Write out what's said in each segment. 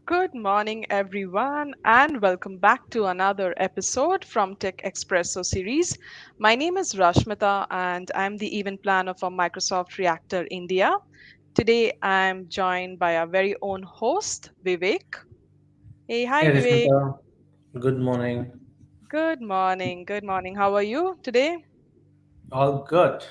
Good morning, everyone, and welcome back to another episode from Tech Espresso series. My name is Rashmita, and I'm the event planner for Microsoft Reactor India. Today, I'm joined by our very own host, Vivek. Hey, hi, Hey Vivek. Rishmita, good morning. Good morning. Good morning. How are you today? All good.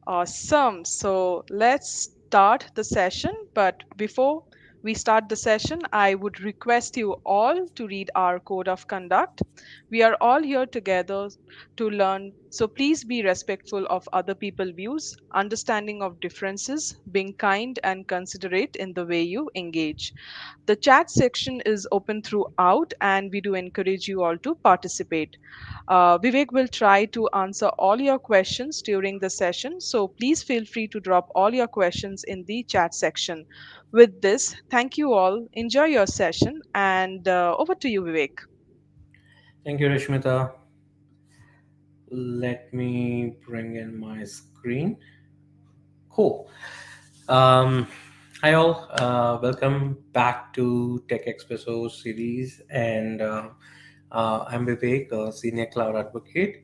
Awesome. So let's start the session. But before we start the session, I would request you all to read our code of conduct. We are all here together to learn. So please be respectful of other people's views, understanding of differences, being kind and considerate in the way you engage. The chat section is open throughout, and we do encourage you all to participate. Vivek will try to answer all your questions during the session, so please feel free to drop all your questions in the chat section. With this, thank you all. Enjoy your session, and over to you, Vivek. Thank you, Rishmita. Let me bring in my screen. Cool. Um, Hi all. Welcome back to Tech Expresso series, and I'm Vivek, Senior Cloud Advocate.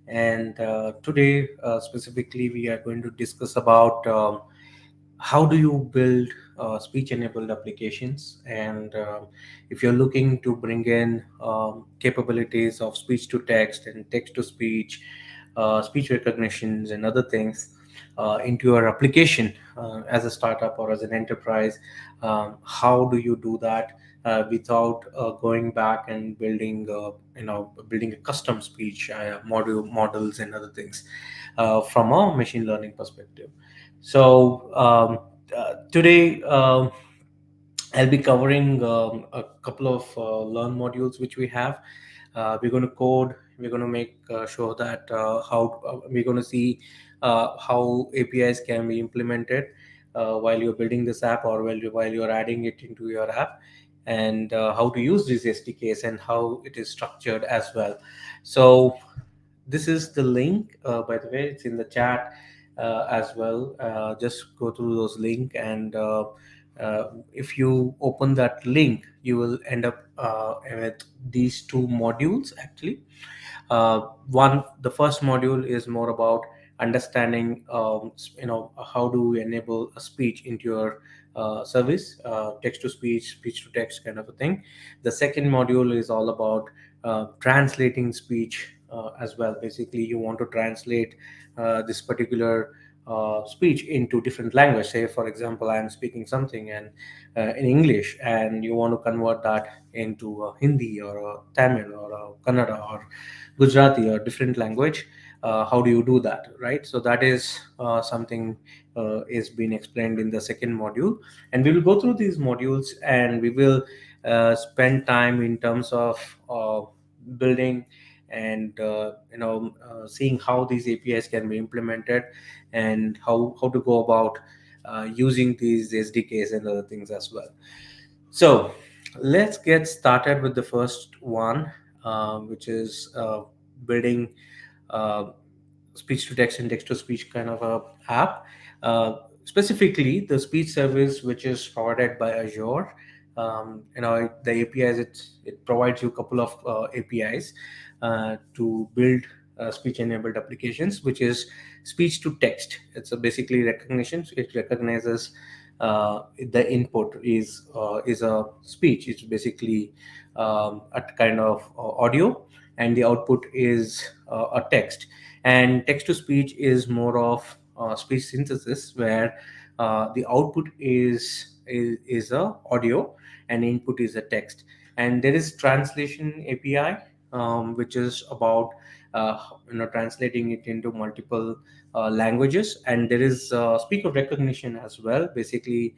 And today, specifically, we are going to discuss about how do you build speech enabled applications, and if you're looking to bring in capabilities of speech to text and text to speech, speech recognitions and other things into your application as a startup or as an enterprise, how do you do that without going back and building a custom speech models and other things from a machine learning perspective. So today I'll be covering a couple of learn modules which we have. We're going to code. We're going to make sure that how we're going to see how APIs can be implemented while you're building this app, or while you're adding it into your app, and how to use these SDKs and how it is structured as well. So this is the link, by the way, it's in the chat as well. Just go through those link, and if you open that link, you will end up with these two modules actually. The first module is more about understanding, how do we enable a speech into your service, text to speech, speech to text kind of a thing. The second module is all about translating speech as well. Basically, you want to translate this particular speech into different language. Say, for example, I am speaking something and in English, and you want to convert that into Hindi or Tamil or Kannada or Gujarati or different language. How do you do that, right? So that is something is being explained in the second module, and we will go through these modules, and we will spend time in terms of building and seeing how these APIs can be implemented, and how to go about using these SDKs and other things as well. So let's get started with the first one, which is building uh, speech to text and text to speech kind of a app. Specifically, the speech service which is provided by Azure. The APIs, it provides you a couple of APIs to build speech enabled applications, which is speech to text. It's a basically recognition. It recognizes the input is a speech. It's basically a kind of audio, and the output is a text. And text to speech is more of speech synthesis, where the output is a audio and input is a text. And there is translation API, which is about translating it into multiple languages. And there is speaker recognition as well, basically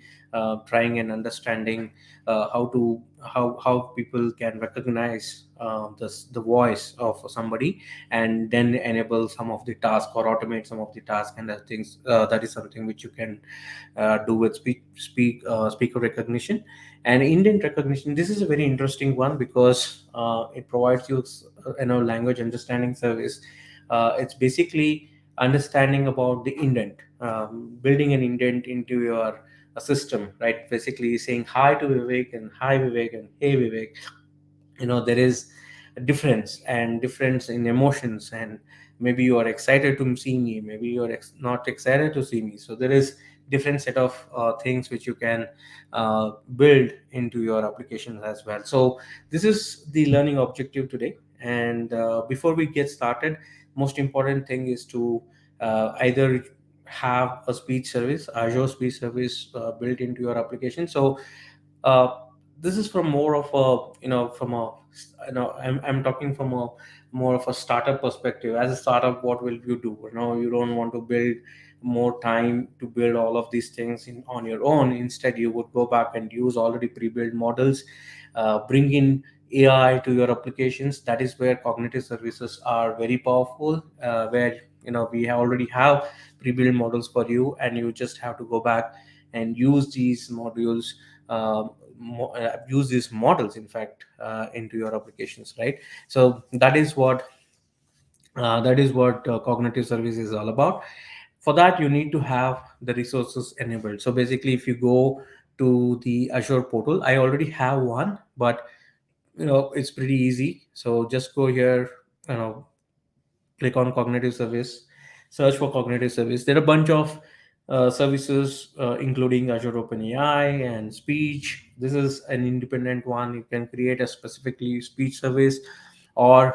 trying and understanding how people can recognize the voice of somebody, and then enable some of the task or automate some of the tasks and other things. That is something which you can do with speaker recognition. And indent recognition, this is a very interesting one because it provides you language understanding service. It's basically understanding about the indent, building an indent into your a system, right? Basically saying hi to Vivek and hi Vivek and hey Vivek. There is a difference in emotions, and maybe you are excited to see me, maybe you are not excited to see me. So there is different set of things which you can build into your applications as well. So this is the learning objective today. And before we get started, most important thing is to either have a speech service, Azure speech service, built into your application. So uh, this is from more of a, from a, I'm talking from a more of a startup perspective. As a startup, what will you do? You don't want to build more time to build all of these things on your own. Instead, you would go back and use already pre-built models, bring in AI to your applications. That is where cognitive services are very powerful, where we already have pre-built models for you, and you just have to go back and use these modules, use these models, in fact, into your applications, right? So that is what cognitive service is all about. For that, you need to have the resources enabled. So basically, if you go to the Azure portal, I already have one, but it's pretty easy. So just go here, you know click on cognitive service, search for cognitive service. There are a bunch of services, including Azure OpenAI and speech. This is an independent one. You can create a specifically speech service, or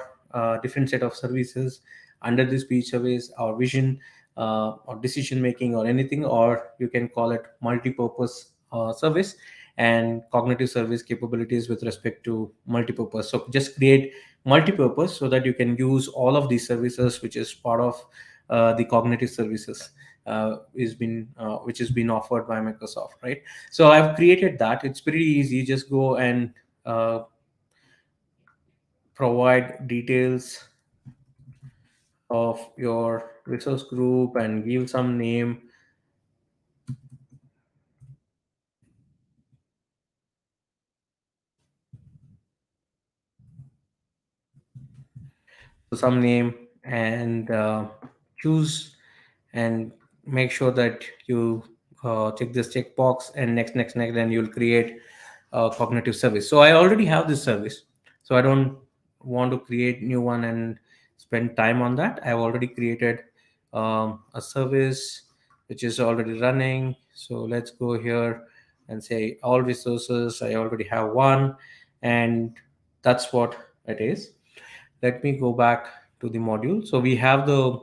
different set of services under the speech service, or vision, or decision making, or anything, or you can call it multi-purpose service, and cognitive service capabilities with respect to multi-purpose. So just create multi-purpose so that you can use all of these services, which is part of the cognitive services, which has been offered by Microsoft, right? So I've created that. It's pretty easy. Just go and uh, provide details of your resource group and give some name. So some name, and choose and make sure that you check this checkbox, and next, then you'll create a cognitive service. So I already have this service, so I don't want to create new one and spend time on that. I've already created a service which is already running. So let's go here and say all resources. I already have one, and that's what it is. Let me go back to the module. So we have the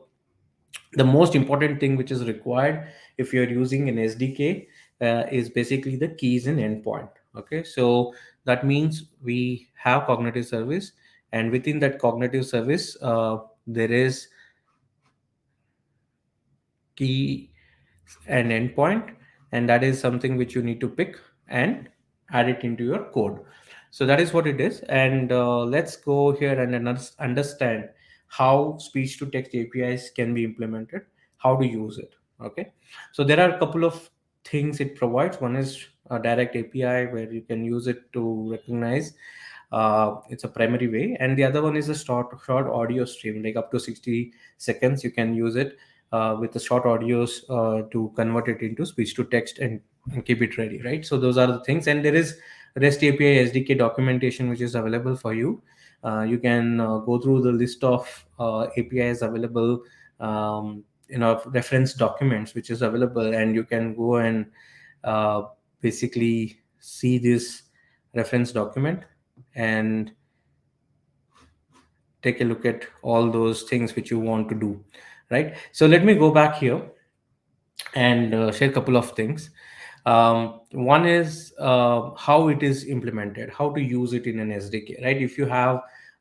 most important thing which is required if you're using an SDK, is basically the keys and endpoint. Okay, so that means we have cognitive service, and within that cognitive service, there is key and endpoint, and that is something which you need to pick and add it into your code. So that is what it is. And let's go here and understand how speech to text APIs can be implemented, how to use it. Okay, so there are a couple of things it provides. One is a direct API where you can use it to recognize, it's a primary way, and the other one is a short audio stream, like up to 60 seconds. You can use it with the short audios to convert it into speech to text, and keep it ready, right? So those are the things. And there is REST API SDK documentation which is available for you. You can go through the list of APIs available, reference documents which is available, and you can go and uh, basically see this reference document and take a look at all those things which you want to do, right? So let me go back here and share a couple of things. One is how it is implemented, how to use it in an SDK, right?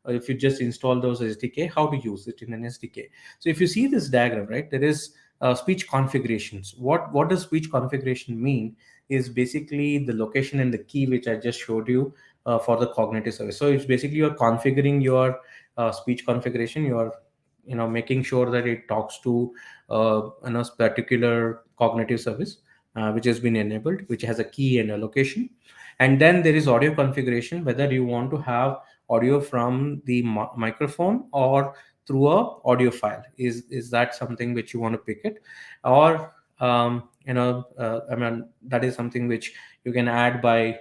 If you just install those SDK, how to use it in an SDK. So if you see this diagram, right, there is speech configurations. What does speech configuration mean? Is basically the location and the key which I just showed you for the cognitive service. So it's basically you're configuring your speech configuration. You're making sure that it talks to particular cognitive service which has been enabled, which has a key and a location. And then there is audio configuration, whether you want to have audio from the microphone or through a audio file. Is that something which you want to pick it, or I mean, that is something which you can add by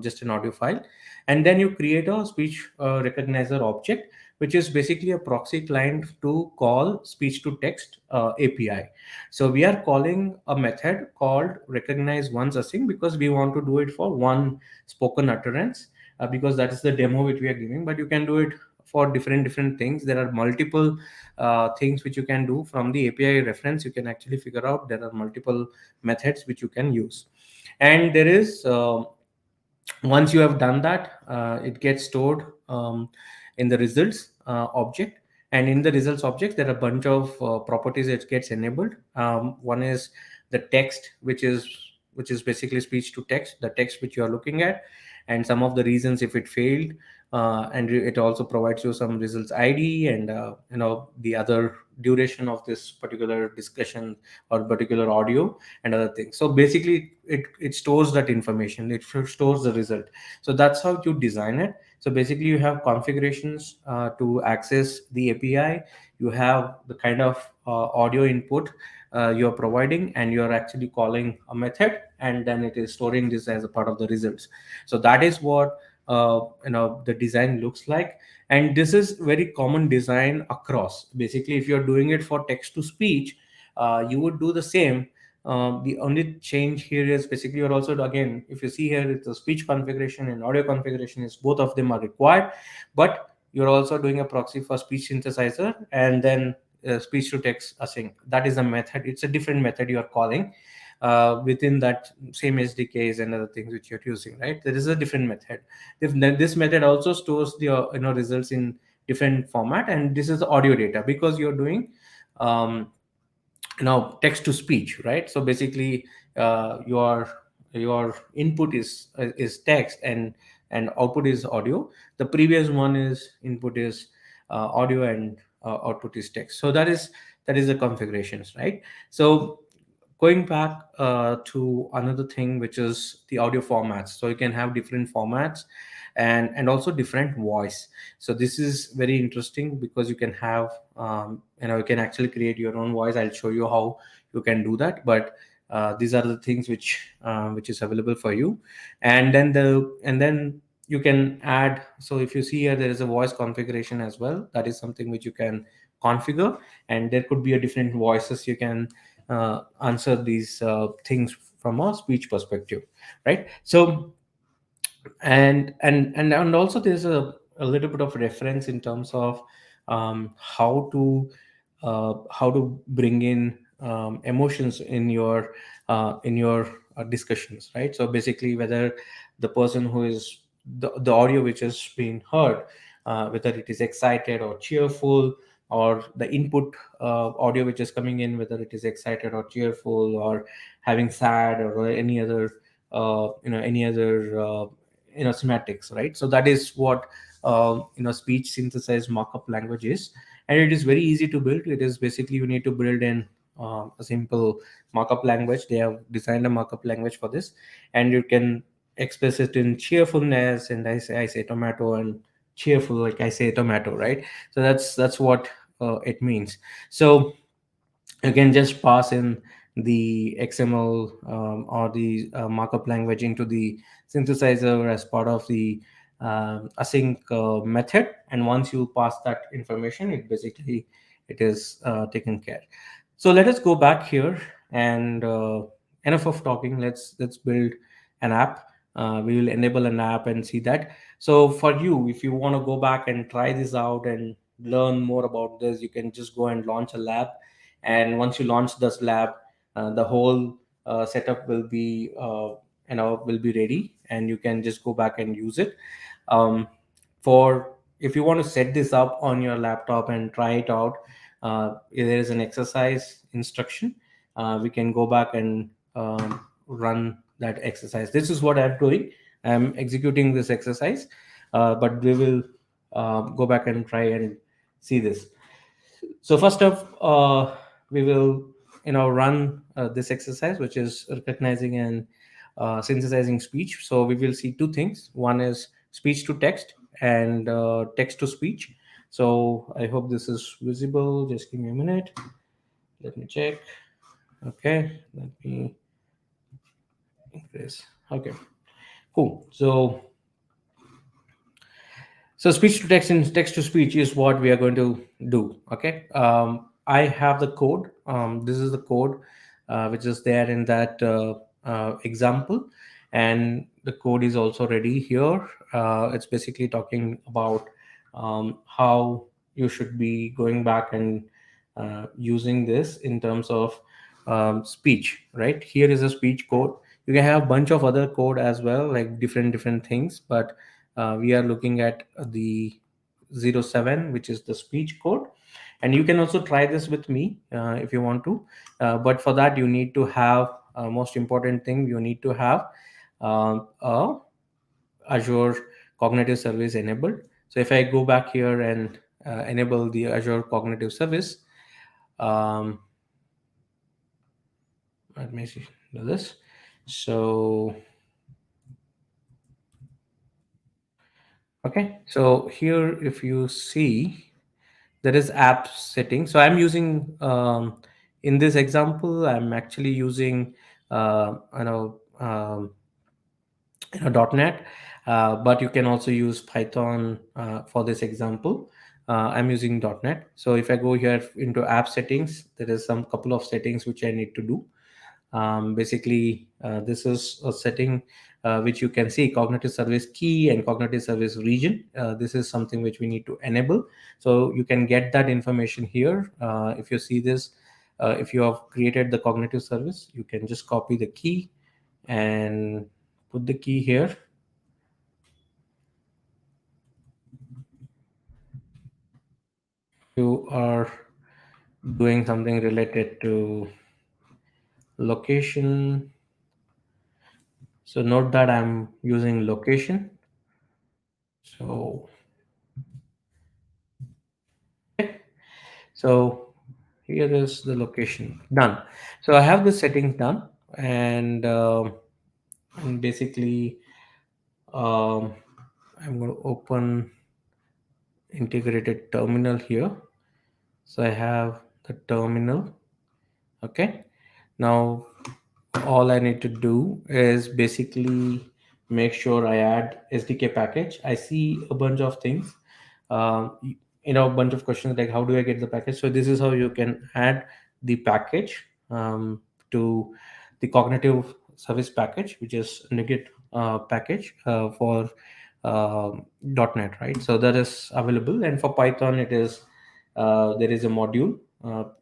just an audio file. And then you create a speech recognizer object, which is basically a proxy client to call speech to text API. So we are calling a method called recognize once async because we want to do it for one spoken utterance, because that is the demo which we are giving. But you can do it for different things. There are multiple things which you can do from the API reference. You can actually figure out there are multiple methods which you can use. And there is once you have done that, it gets stored in the results object. And in the results object there are a bunch of properties that gets enabled. One is the text, which is basically speech to text, the text which you are looking at, and some of the reasons if it failed. And it also provides you some results ID, and the other duration of this particular discussion or particular audio and other things. So basically it stores that information, it stores the result. So that's how you design it. So basically you have configurations to access the API. You have the kind of audio input you're providing, and you're actually calling a method, and then it is storing this as a part of the results. So that is what the design looks like. And this is very common design across. Basically if you're doing it for text to speech, you would do the same. The only change here is basically you're also, again, if you see here, it's the speech configuration and audio configuration is both of them are required, but you're also doing a proxy for speech synthesizer, and then speech to text async. That is a method. It's a different method you are calling within that same SDKs and other things which you're using, right? There is a different method. If this method also stores the results in different format, and this is the audio data because you're doing um, text to speech, right? So basically your input is text, and output is audio. The previous one is input is audio, and output is text. So that is the configurations, right? So going back to another thing, which is the audio formats. So you can have different formats, and also different voice. So this is very interesting because you can have you can actually create your own voice. I'll show you how you can do that, but these are the things which is available for you. And then you can add. So if you see here, there is a voice configuration as well. That is something which you can configure, and there could be a different voices you can answer these things from a speech perspective, right? So and also there's a little bit of reference in terms of how to bring in emotions in your discussions, right? So basically whether the person who is the audio which is being heard, whether it is excited or cheerful, or the input audio which is coming in, whether it is excited or cheerful, or having sad, or any other semantics, right? So that is what speech synthesized markup language is. And it is very easy to build. It is basically you need to build in a simple markup language. They have designed a markup language for this, and you can express it in cheerfulness, and I say tomato, and cheerful, like I say tomato, right? So that's what it means. So you can just pass in the XML or the markup language into the synthesizer as part of the async method. And once you pass that information, it is taken care. So let us go back here, and enough of talking. Let's build an app. We will enable an app and see that. So for you, if you want to go back and try this out and learn more about this, you can just go and launch a lab. And once you launch this lab, the whole setup will be ready, and you can just go back and use it. For If you want to set this up on your laptop and try it out, there is an exercise instruction. We can go back and run that exercise. This is what I'm doing. I'm executing this exercise, but we will go back and try and see this. So first up, we will run this exercise, which is recognizing and synthesizing speech. So we will see two things. One is speech to text, and text to speech. So I hope this is visible. Just give me a minute. Let me check. Okay, let me. increase. Okay, cool. So speech to text and text to speech is what we are going to do. Okay. I have the code. This is the code which is there in that example, and the code is also ready here. It's basically talking about how you should be going back and using this in terms of speech. Right here is a speech code. You can have a bunch of other code as well, like different things, but we are looking at the 07, which is the speech code. And you can also try this with me if you want to, but for that you need to have most important thing, you need to have a Azure cognitive service enabled. So if I go back here and enable the Azure cognitive service, um, let me see, do this. So okay, so here if you see, there is app settings. So I'm using in this example I'm actually using uh, you know um, .NET, but you can also use Python for this example. I'm using .NET. So if I go here into app settings, there is some couple of settings which I need to do. Basically, this is a setting which you can see cognitive service key and cognitive service region. This is something which we need to enable. So you can get that information here. If you see this, if you have created the cognitive service, you can just copy the key and put the key here. You are doing something related to location. So note that I'm using location. So okay. So here is the location done. So I have the settings done, and basically um, I'm going to open integrated terminal here. So I have the terminal. Okay, now all I need to do is basically make sure I add SDK package. I see a bunch of things, a bunch of questions like how do I get the package. So this is how you can add the package to the cognitive service package, which is NuGet package for .NET, right? So that is available, and for Python it is there is a module.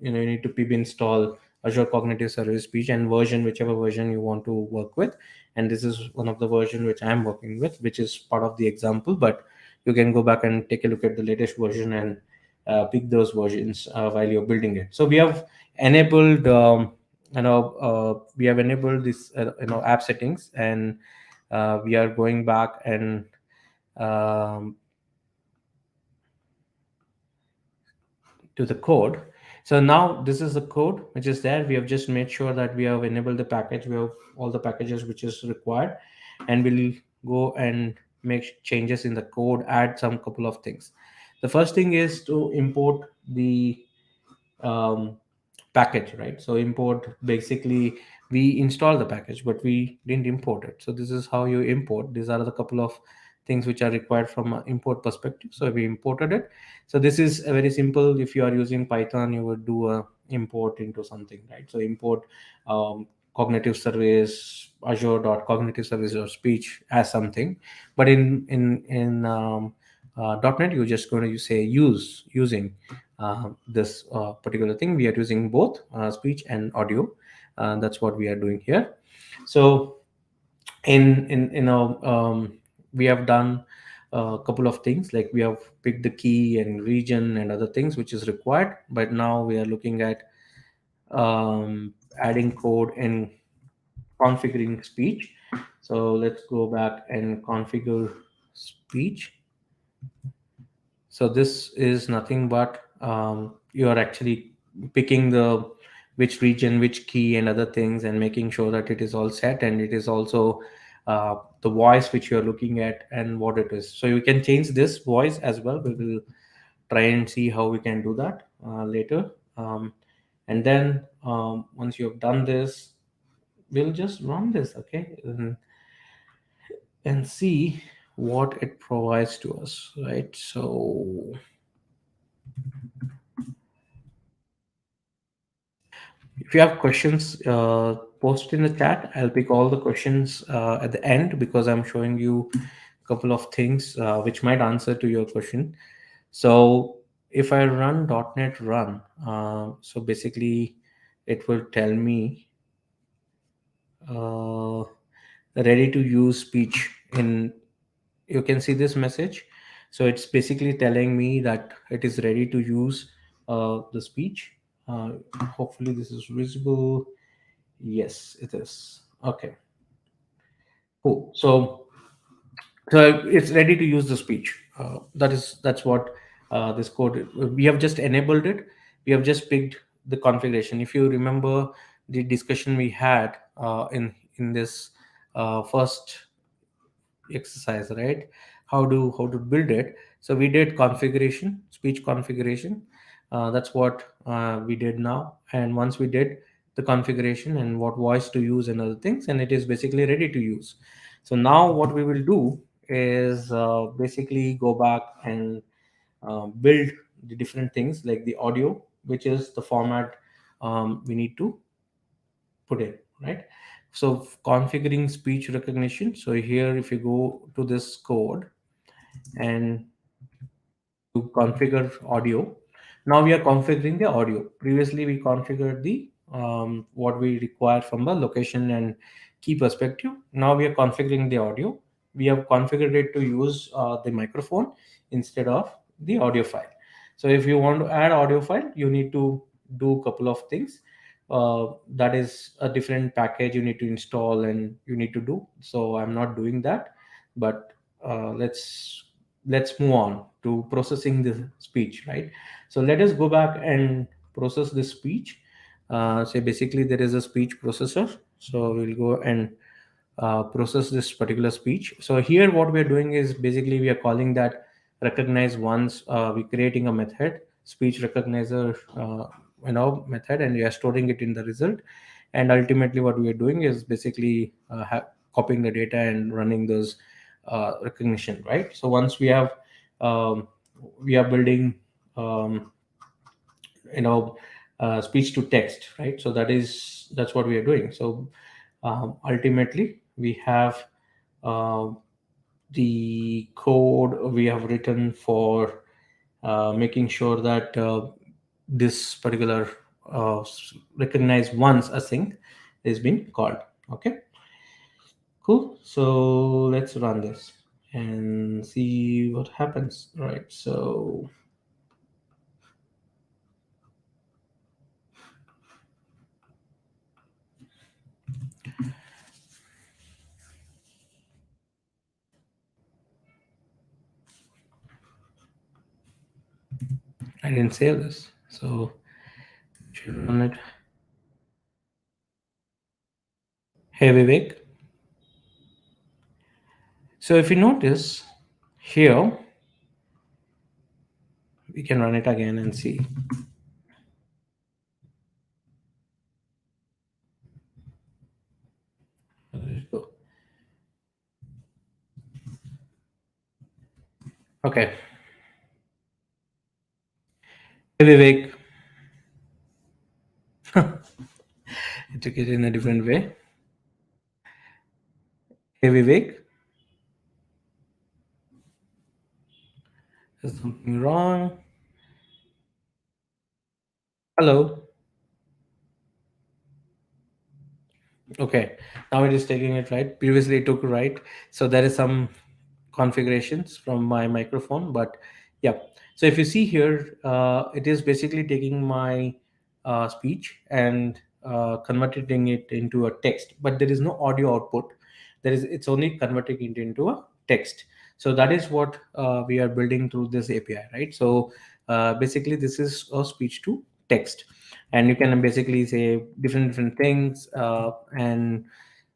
You need to pip install Azure Cognitive Service Speech and version, whichever version you want to work with. And this is one of the version which I'm working with, which is part of the example. But you can go back and take a look at the latest version and pick those versions while you're building it. So we have enabled, we have enabled this, app settings, and we are going back and um, to the code. So now this is the code which is there. We have just made sure that we have enabled the package. We have all the packages which is required, and we'll go and make changes in the code, add some couple of things. The first thing is to import the um, package, right? So import, basically we install the package but we didn't import it. So this is how you import. These are the couple of things which are required from an import perspective. So we imported it. So this is a very simple. If you are using Python, you would do a import into something, right? So import cognitive service Azure dot cognitive service or speech as something. But in .NET, you're just going to say using this particular thing. We are using both speech and audio. That's what we are doing here. So in we have done a couple of things, like we have picked the key and region and other things which is required. But now we are looking at adding code and configuring speech. So let's go back and configure speech. So this is nothing but you are actually picking the which region, which key, and other things, and making sure that it is all set, and it is also the voice which you are looking at and what it is. So you can change this voice as well. We will try and see how we can do that later. And then once you have done this, we'll just run this, okay, and see what it provides to us, right? So if you have questions, post in the chat. I'll pick all the questions at the end because I'm showing you a couple of things which might answer to your question. So if I run .NET run, so basically it will tell me uh, ready to use speech in, you can see this message. So it's basically telling me that it is ready to use the speech. uh, Hopefully this is visible. Yes, it is. Okay, cool. So it's ready to use the speech. That's what this code. We have just enabled it. We have just picked the configuration. If you remember the discussion we had in this first exercise, right? How to build it. So we did configuration, speech configuration. That's what we did now. And once we did the configuration and what voice to use and other things, and it is basically ready to use. So now what we will do is basically go back and build the different things like the audio, which is the format we need to put in, right? So configuring speech recognition. So here if you go to this code and to configure audio, now we are configuring the audio. Previously we configured the what we require from the location and key perspective. Now we are configuring the audio. We have configured it to use the microphone instead of the audio file. So if you want to add audio file, you need to do a couple of things. That is a different package you need to install and you need to do. So I'm not doing that, but let's move on to processing the speech, right? So let us go back and process this speech. So basically there is a speech processor. So we'll go and process this particular speech. So here what we're doing is basically we are calling that recognize once. We're creating a method, speech recognizer method, and we are storing it in the result. And ultimately what we are doing is basically copying the data and running those recognition, right? So once um, we are building um, you know speech to text, right? So that's what we are doing. So ultimately we have uh, the code we have written for making sure that this particular recognize once async is being called. Okay, cool. So let's run this and see what happens, right? So I didn't save this, so should run it. Hey Vivek. So if you notice here, we can run it again and see. There you go. Okay. Hey Vivek. I took it in a different way. Hey Vivek. There's something wrong. Hello. Okay. Now it is taking it right. Previously it took right. So there is some configurations from my microphone, but yeah. So if you see here, it is basically taking my speech and converting it into a text, but there is no audio output. It's only converting it into a text. So that is what we are building through this API, right? So basically this is a speech to text, and you can basically say different things, and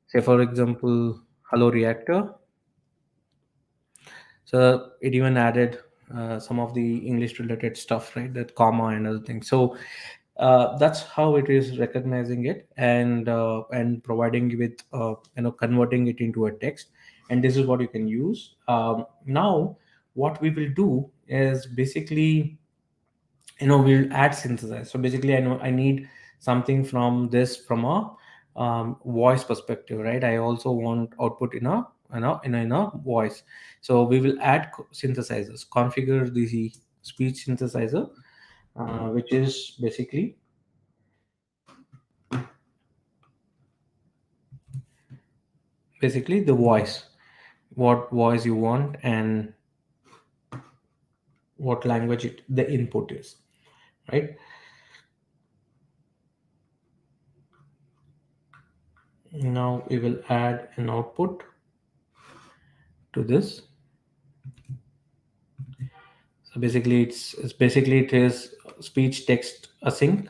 say for example hello reactor. So it even added some of the English related stuff, right? That comma and other things. So That's how it is recognizing it, and providing you with converting it into a text. And this is what you can use. Now what we will do is basically, we'll add synthesize. So basically, I know I need something from this, from a voice perspective, right? I also want output in a voice. So we will add synthesizers, configure the speech synthesizer, which is basically the voice, what voice you want, and what language the input is, right? Now we will add an output to this. So basically, it is speech text async.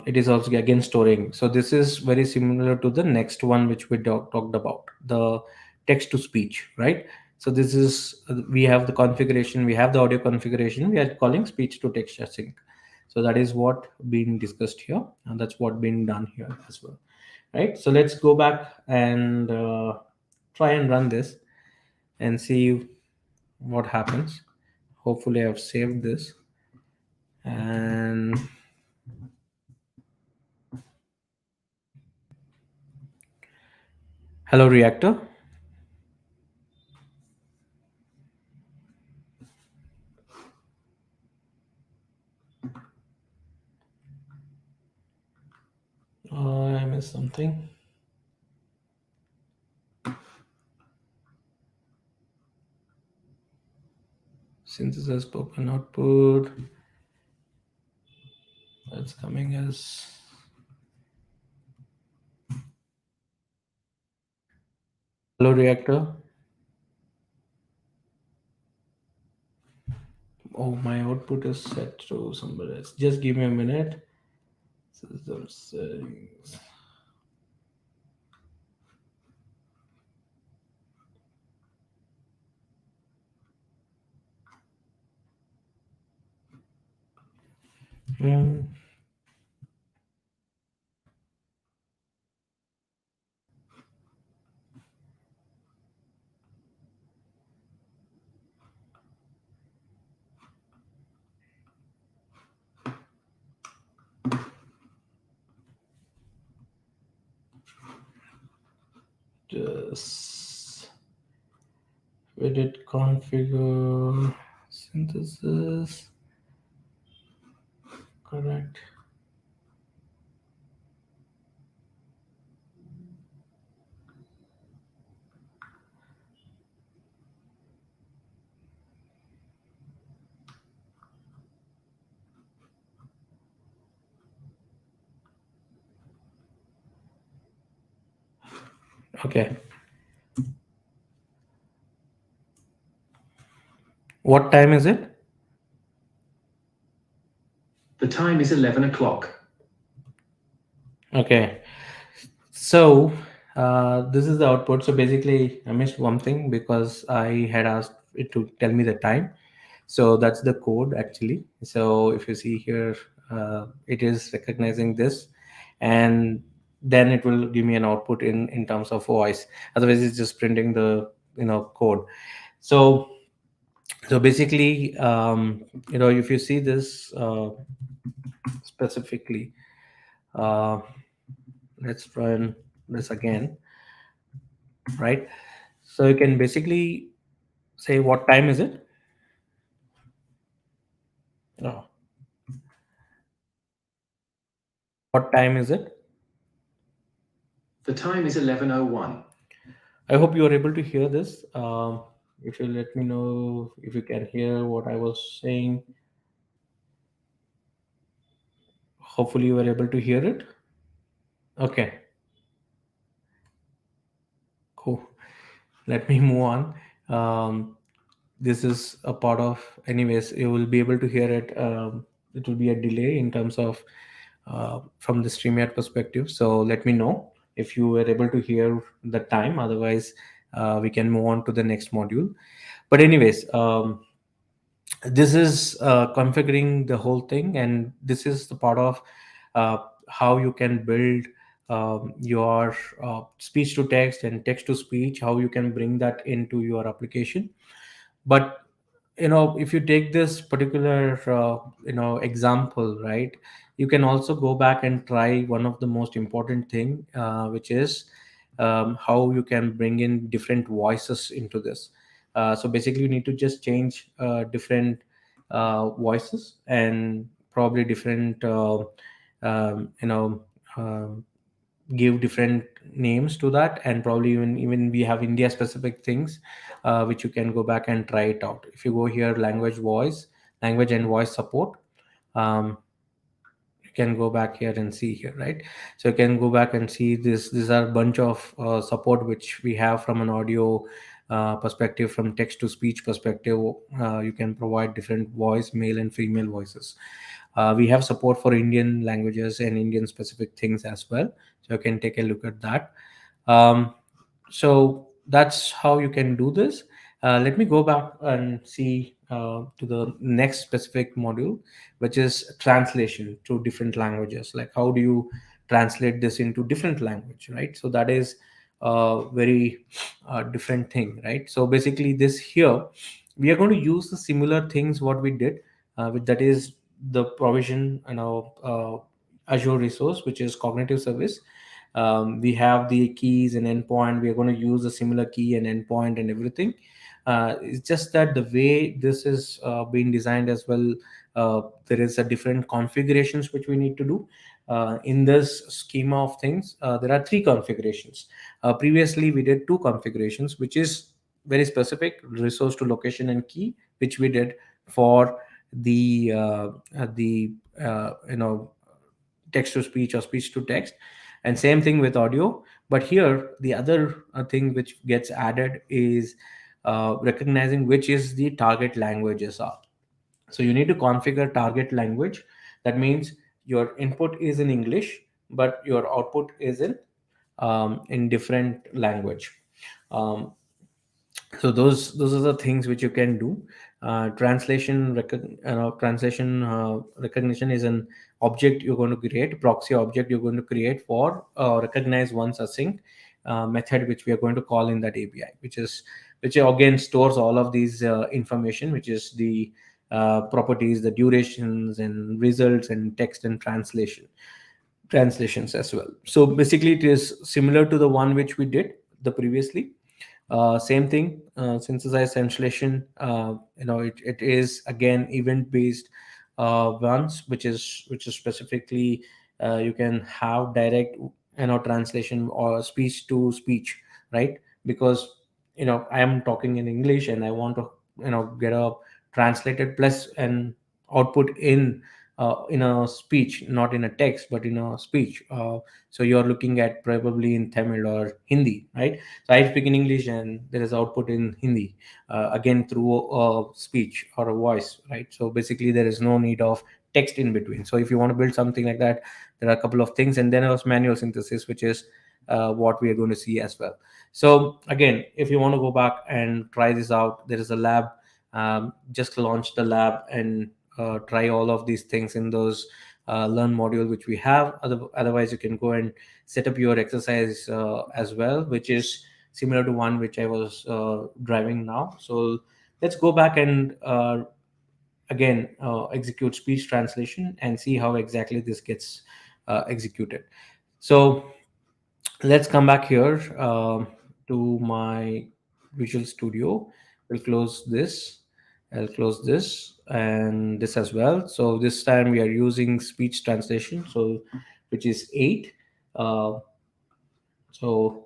It is also again storing. So this is very similar to the next one which we talked about, the text to speech, right? So this is, we have the configuration, we have the audio configuration. We are calling speech to text async. So that is what being discussed here, and that's what being done here as well, right? So let's go back and try and run this and see what happens. Hopefully I've saved this. And hello reactor. I missed something. Synthesis spoken output, that's coming as hello reactor. Oh, my output is set to somebody else. Just give me a minute. System settings. Hmm. Just edit configure synthesis, correct. Okay, what time is it? The time is 11 o'clock. Okay, so this is the output. So basically, I missed one thing because I had asked it to tell me the time. So that's the code actually. So if you see here, it is recognizing this, and then it will give me an output in terms of voice. Otherwise, it's just printing the code. So basically, if you see this specifically, uh, let's run this again, right? So you can basically say what time is it. Oh, what time is it? The time is 11:01. I hope you are able to hear this. If you let me know if you can hear what I was saying. Hopefully you were able to hear it. Okay, cool. Let me move on. This is a part of, anyways, you will be able to hear it. It will be a delay in terms of from the StreamYard perspective. So let me know if you were able to hear the time. Otherwise, we can move on to the next module. But anyways, This is configuring the whole thing, and this is the part of uh, how you can build your speech to text and text to speech, how you can bring that into your application. But if you take this particular example, right, you can also go back and try one of the most important thing, which is how you can bring in different voices into this. So basically you need to just change different voices, and probably different um, you know um give different names to that, and probably even we have India specific things which you can go back and try it out. If you go here, language and voice support, um, you can go back here and see here, right? So you can go back and see this. These are a bunch of support which we have from an audio perspective, from text to speech perspective. You can provide different voice, male and female voices. We have support for Indian languages and Indian specific things as well, so you can take a look at that. Um, so that's how you can do this. Let me go back and see to the next specific module, which is translation to different languages. Like, how do you translate this into different language, right? So that is a very different thing, right? So basically, this here, we are going to use the similar things what we did, with that is the provision, Azure resource, which is cognitive service. We have the keys and endpoint. We are going to use a similar key and endpoint and everything. It's just that the way this is being designed as well, there is a different configurations which we need to do. In this schema of things, there are three configurations. Previously we did two configurations, which is very specific: resource to location and key, which we did for the text to speech or speech to text, and same thing with audio. But here the other thing which gets added is recognizing which is the target languages are. So you need to configure target language. That means your input is in English, but your output is in different language. um, so those are the things which you can do. Translation recognition is an object you're going to create, proxy object you're going to create for recognize once async method, which we are going to call in that API, which again stores all of these information, which is the properties, the durations and results and text and translations as well. So basically it is similar to the one which we did the previously. Same thing, synthesize translation. It is again event based ones, which is specifically you can have direct translation or speech to speech, right? Because I am talking in English and I want to get a translated plus an output in a speech, not in a text but in a speech. So you're looking at probably in Tamil or Hindi, right? So I speak in English and there is output in Hindi, again through a speech or a voice, right? So basically there is no need of text in between. So if you want to build something like that, there are a couple of things, and then there was manual synthesis, which is what we are going to see as well. So again, if you want to go back and try this out, there is a lab. Just launch the lab and try all of these things in those learn module which we have. Otherwise you can go and set up your exercise as well, which is similar to one which I was driving now. So let's go back and again execute speech translation and see how exactly this gets executed. So let's come back here to my Visual Studio. We'll close this. I'll close this and this as well. So this time we are using speech translation, so which is 8. Uh, so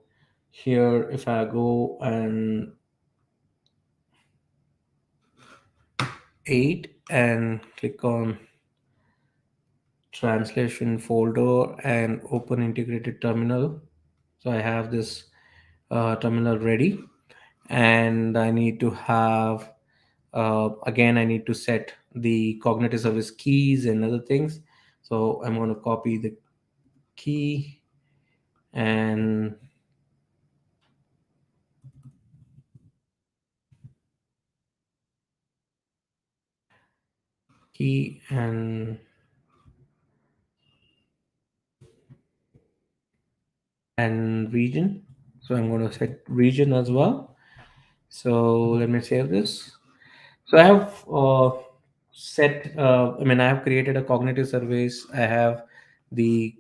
here, if I go and 8 and click on translation folder and open integrated terminal. So I have this terminal ready, and I need to have again I need to set the cognitive service keys and other things. So I'm going to copy the key and key and region. So I'm going to set region as well. So let me save this. So I have I have created a cognitive surveys. I have the,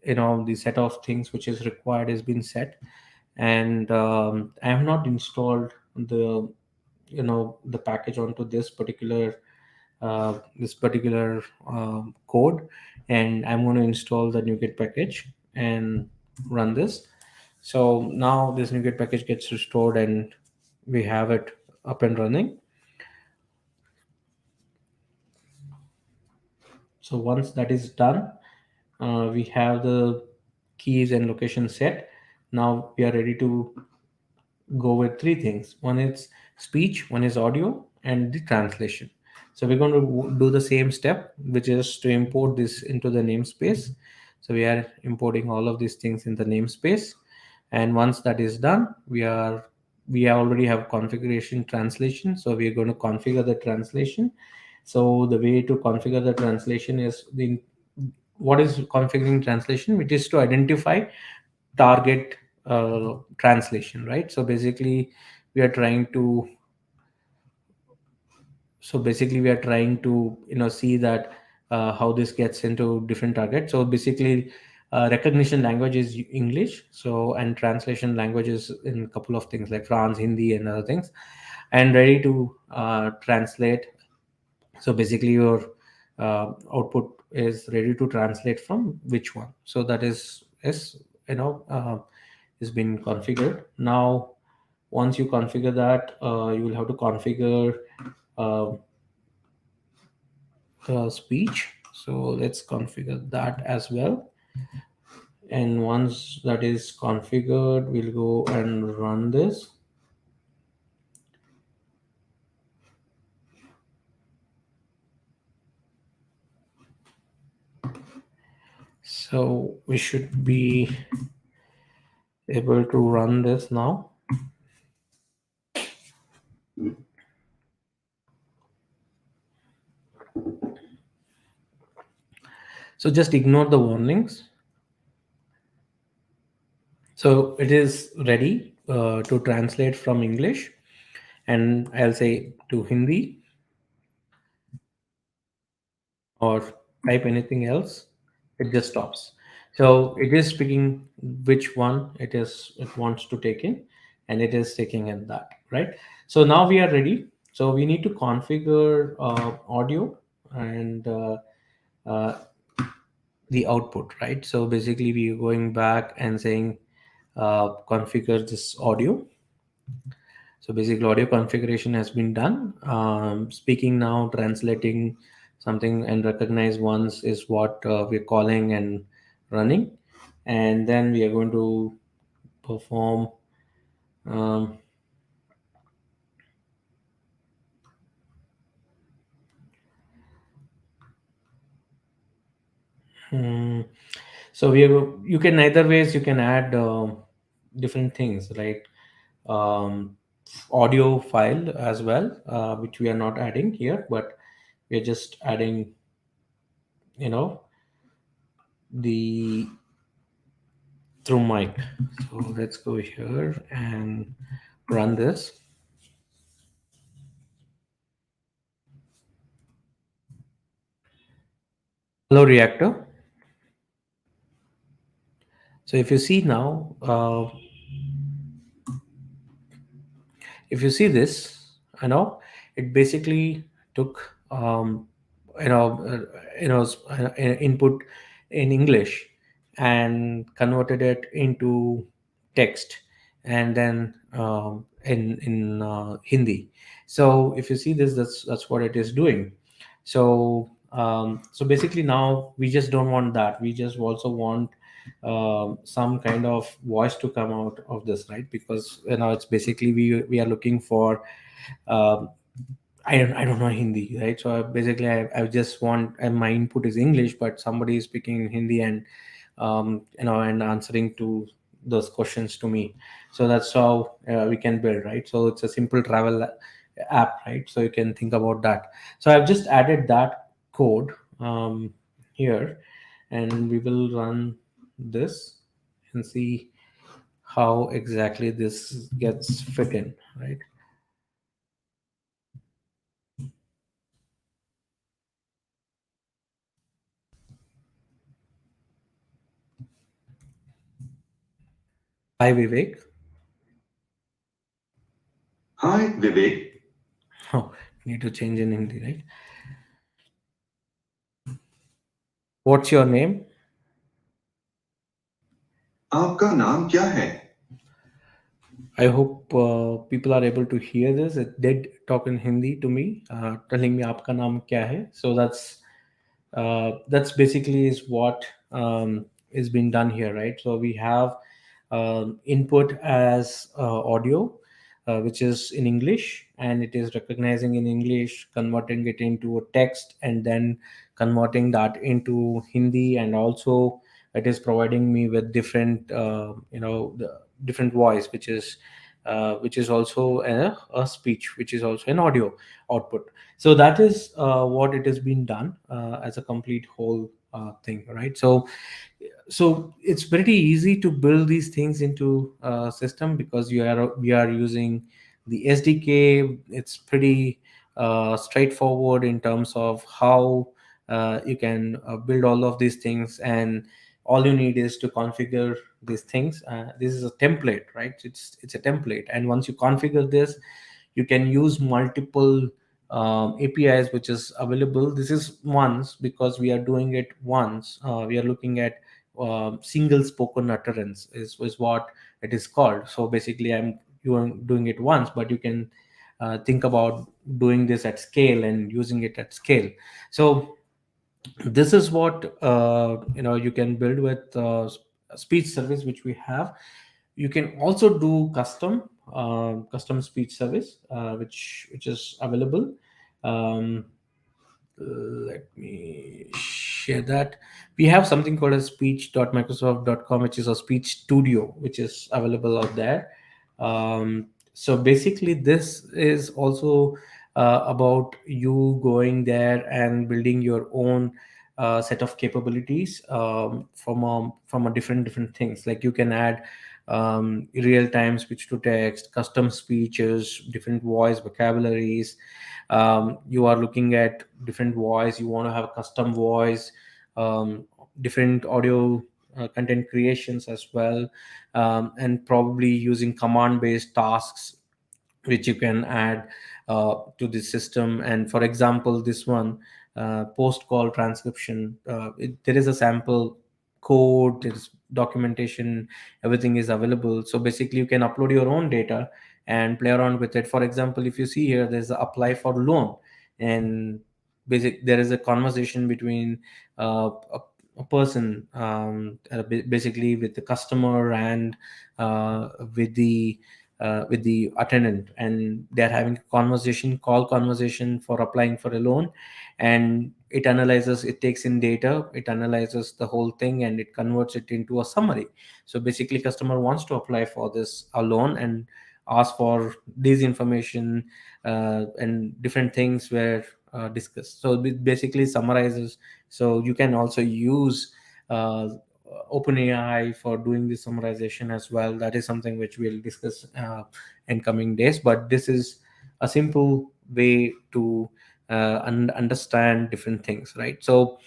the set of things which is required has been set. And I have not installed the package onto this particular code, and I'm going to install the NuGet package and run this. So now this NuGet package gets restored and we have it up and running. So once that is done, we have the keys and location set. Now we are ready to go with three things. One is speech, one is audio, and the translation. So we're going to do the same step, which is to import this into the namespace. So we are importing all of these things in the namespace. And once that is done, we already have configuration translation. So we are going to configure the translation. So the way to configure the translation is what is configuring translation, which is to identify target translation, right? So basically we are trying to we are trying to see that how this gets into different targets. So basically recognition language is English, so, and translation languages in a couple of things like France, Hindi, and other things, and ready to translate. So basically your output is ready to translate from which one. So that is is been configured. Now once you configure that, you will have to configure uh, the speech. So let's configure that as well. And once that is configured, we'll go and run this. So we should be able to run this now. So just ignore the warnings. So it is ready to translate from English, and I'll say to Hindi or type anything else, it just stops. So it is picking which one it wants to take in, and it is taking in that, right? So now we are ready. So we need to configure audio and the output, right? So basically we are going back and saying configure this audio. So basically audio configuration has been done. Speaking now, translating something and recognize once is what we're calling and running. And then we are going to perform um, hmm, so you can either ways you can add different things, like um, audio file as well, which we are not adding here, but we are just adding you know the through mic. So let's go here and run this. Hello reactor. So if you see now, if you see this, it basically took you know uh, input in English and converted it into text, and then in Hindi. So if you see this, that's what it is doing. So so basically now we just don't want that. We just also want some kind of voice to come out of this, right? Because it's basically we are looking for um, I don't know Hindi, right? So basically I just want, and my input is English, but somebody is speaking in Hindi and and answering to those questions to me. So that's how we can build, right? So it's a simple travel app, right? So you can think about that. So I've just added that code here, and we will run this and see how exactly this gets fit in, right? Hi, Vivek. Hi, Vivek. Oh, need to change in Hindi, right? What's your name? आपका नाम क्या है? I hope people are able to hear this. It did talk in Hindi to me, telling me "आपका नाम क्या है." So that's basically is what is being done here, right? So we have input as audio, which is in English, and it is recognizing in English, converting it into a text, and then converting that into Hindi, and also it is providing me with different, the different voice, which is also a speech, which is also an audio output. So that is what it has been done as a complete whole thing, right? So it's pretty easy to build these things into a system because we are using the SDK. It's pretty straightforward in terms of how you can build all of these things, and all you need is to configure these things. This is a template, right? It's a template, and once you configure this, you can use multiple APIs which is available. This is once because we are doing it once. We are looking at single spoken utterance is what it is called. So basically, you are doing it once, but you can think about doing this at scale and using it at scale. So this is what you can build with speech service which we have. You can also do custom speech service which is available. um, Let me share that. We have something called a speech.microsoft.com, which is a speech studio, which is available out there. So basically, this is also about you going there and building your own set of capabilities from a different things. Like you can add real time speech to text, custom speeches, different voice vocabularies. You are looking at different voice, you want to have a custom voice, um, different audio content creations as well, and probably using command based tasks which you can add to the system. And for example, this one, post call transcription, there is a sample code, there's documentation, everything is available. So basically you can upload your own data and play around with it. For example, if you see here, there's a apply for loan, and there is a conversation between a person, basically with the customer and with the attendant, and they're having a call conversation for applying for a loan. And it takes in data, it analyzes the whole thing, and it converts it into a summary. So basically customer wants to apply for this a loan and ask for this information, and different things were discussed. So it basically summarizes. So you can also use uh, OpenAI for doing the summarization as well. That is something which we'll discuss in coming days. But this is a simple way to understand different things, right? So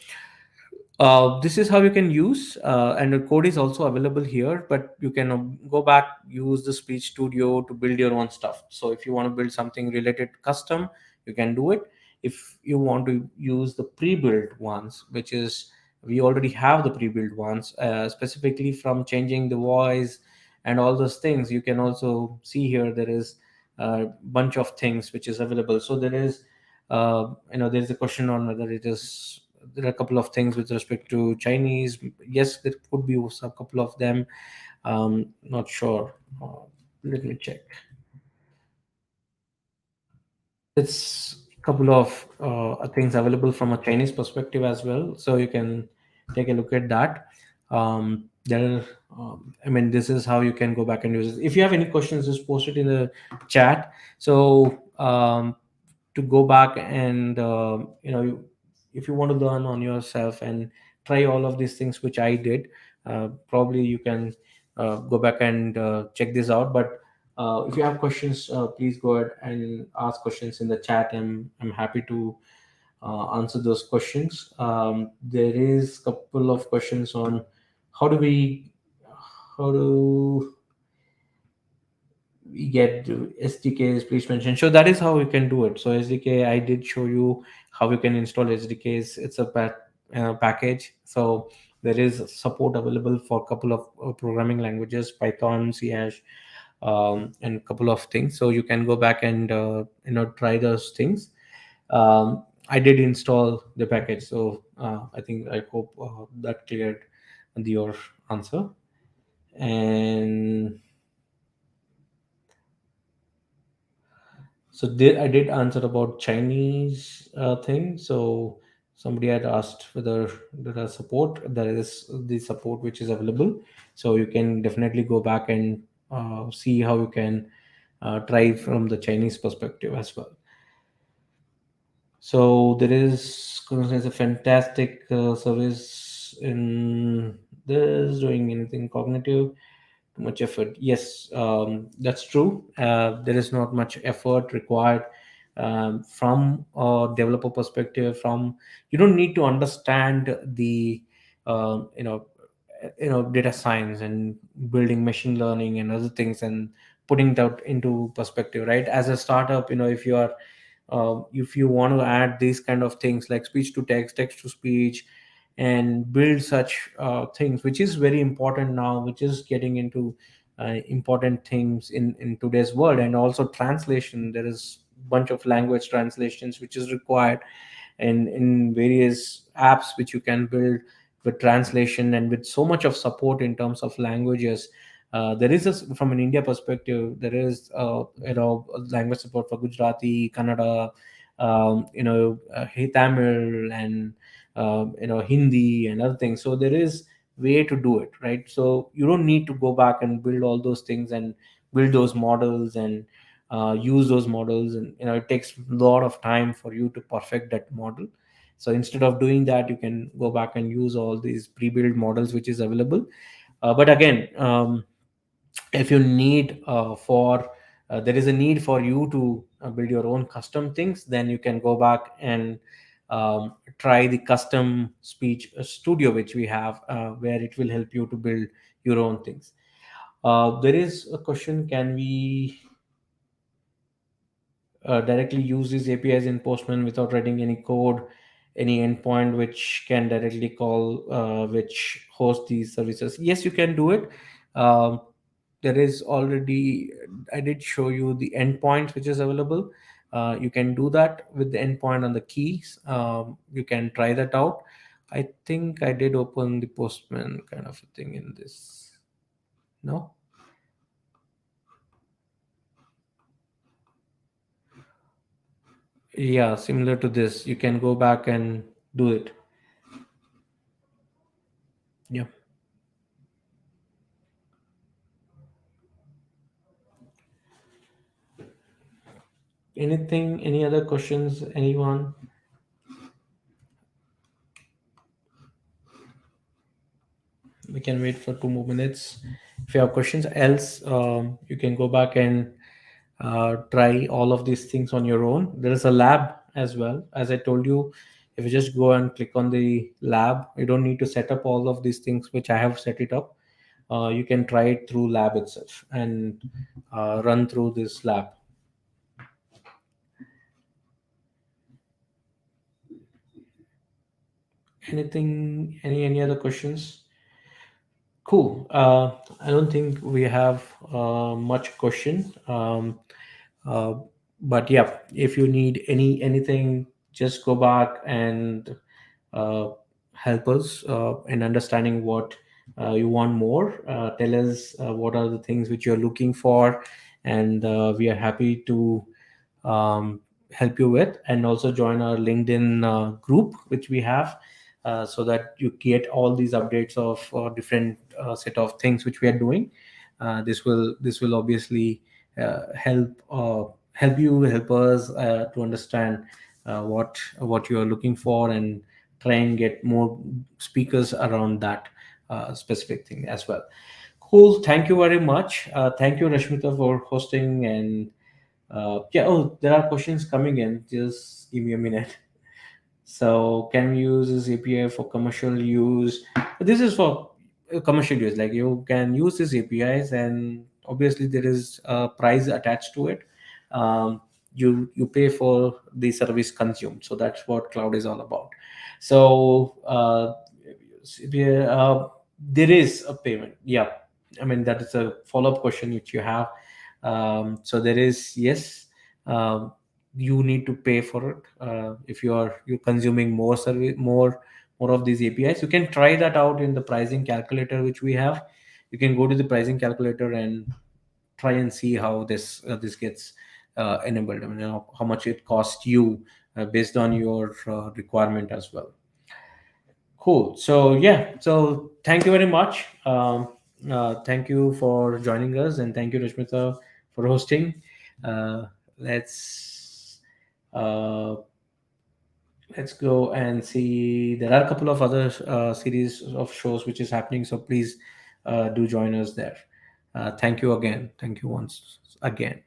this is how you can use, and the code is also available here. But you can go back, use the Speech Studio to build your own stuff. So if you want to build something related custom, you can do it. If you want to use the pre-built ones, which is, we already have the pre-built ones, specifically from changing the voice and all those things. You can also see here there is a bunch of things which is available. So there is, there is a question on whether it is, there are a couple of things with respect to Chinese. Yes, there could be a couple of them. Not sure. Let me check. It's a couple of things available from a Chinese perspective as well, so you can take a look at that. There, I mean, this is how you can go back and use it. If you have any questions, just post it in the chat. So um, to go back and if you want to learn on yourself and try all of these things which I did, probably you can go back and check this out. But if you have questions, please go ahead and ask questions in the chat, and I'm happy to answer those questions. There is a couple of questions on how do we how do we get SDKs, please mention. So that is how we can do it. So SDK, I did show you how you can install SDKs. It's a package. So there is support available for a couple of programming languages, Python, C Hash, and a couple of things. So you can go back and try those things. I did install the package, so I hope that cleared your answer. And so I did answer about Chinese thing. So somebody had asked whether there are support. There is the support which is available. So you can definitely go back and see how you can try from the Chinese perspective as well. So there is a fantastic service in this doing anything cognitive. Too much effort. Yes, that's true. There is not much effort required from a developer perspective. From you don't need to understand the uh, you know data science and building machine learning and other things and putting that into perspective, right? As a startup, if you want to add these kind of things like speech to text, text to speech, and build such things, which is very important now, which is getting into important things in today's world. And also translation, there is bunch of language translations which is required in various apps which you can build with translation and with so much of support in terms of languages. There is from an India perspective, there is language support for Gujarati, Kannada, Tamil, and Hindi and other things. So there is way to do it, right? So you don't need to go back and build all those things and build those models and use those models, and it takes a lot of time for you to perfect that model. So instead of doing that, you can go back and use all these pre-built models which is available. But again, if you need for there is a need for you to build your own custom things, then you can go back and try the custom speech studio which we have, where it will help you to build your own things. There is a question: can we directly use these APIs in Postman without writing any code, any endpoint which can directly call, which host these services? Yes, you can do it. Um, there is already, I did show you the endpoints which is available. You can do that with the endpoint on the keys. You can try that out. I think I did open the Postman kind of a thing in this. No? Yeah, similar to this. You can go back and do it. Yeah. Anything, any other questions, anyone? We can wait for 2 more minutes. If you have questions, else you can go back and try all of these things on your own. There is a lab as well. As I told you, if you just go and click on the lab, you don't need to set up all of these things, which I have set it up. You can try it through lab itself and run through this lab. Anything, any other questions? Cool. I don't think we have much question. Uh, but yeah, if you need anything, just go back and uh, help us in understanding what you want more. Tell us what are the things which you're looking for, and we are happy to um, help you with. And also join our LinkedIn group which we have, so that you get all these updates of different set of things which we are doing. This will obviously help help us to understand what you are looking for, and try and get more speakers around that specific thing as well. Cool. Thank you very much. Thank you, Rashmita, for hosting. And yeah, oh, there are questions coming in. Just give me a minute. So can we use this API for commercial use? This is for commercial use. Like, you can use these APIs, and obviously there is a price attached to it. You pay for the service consumed. So that's what cloud is all about. So there is a payment. Yeah, I mean, that is a follow up question which you have. So there is, yes. Um, you need to pay for it if you're consuming more service, more of these APIs. You can try that out in the pricing calculator which we have. You can go to the pricing calculator and try and see how this gets enabled. I mean, how much it costs you based on your requirement as well. Cool. So yeah. So thank you very much. Thank you for joining us, and thank you, Rashmita, for hosting. Let's uh, let's go and see. There are a couple of other series of shows which is happening. So please do join us there. Thank you again. Thank you once again.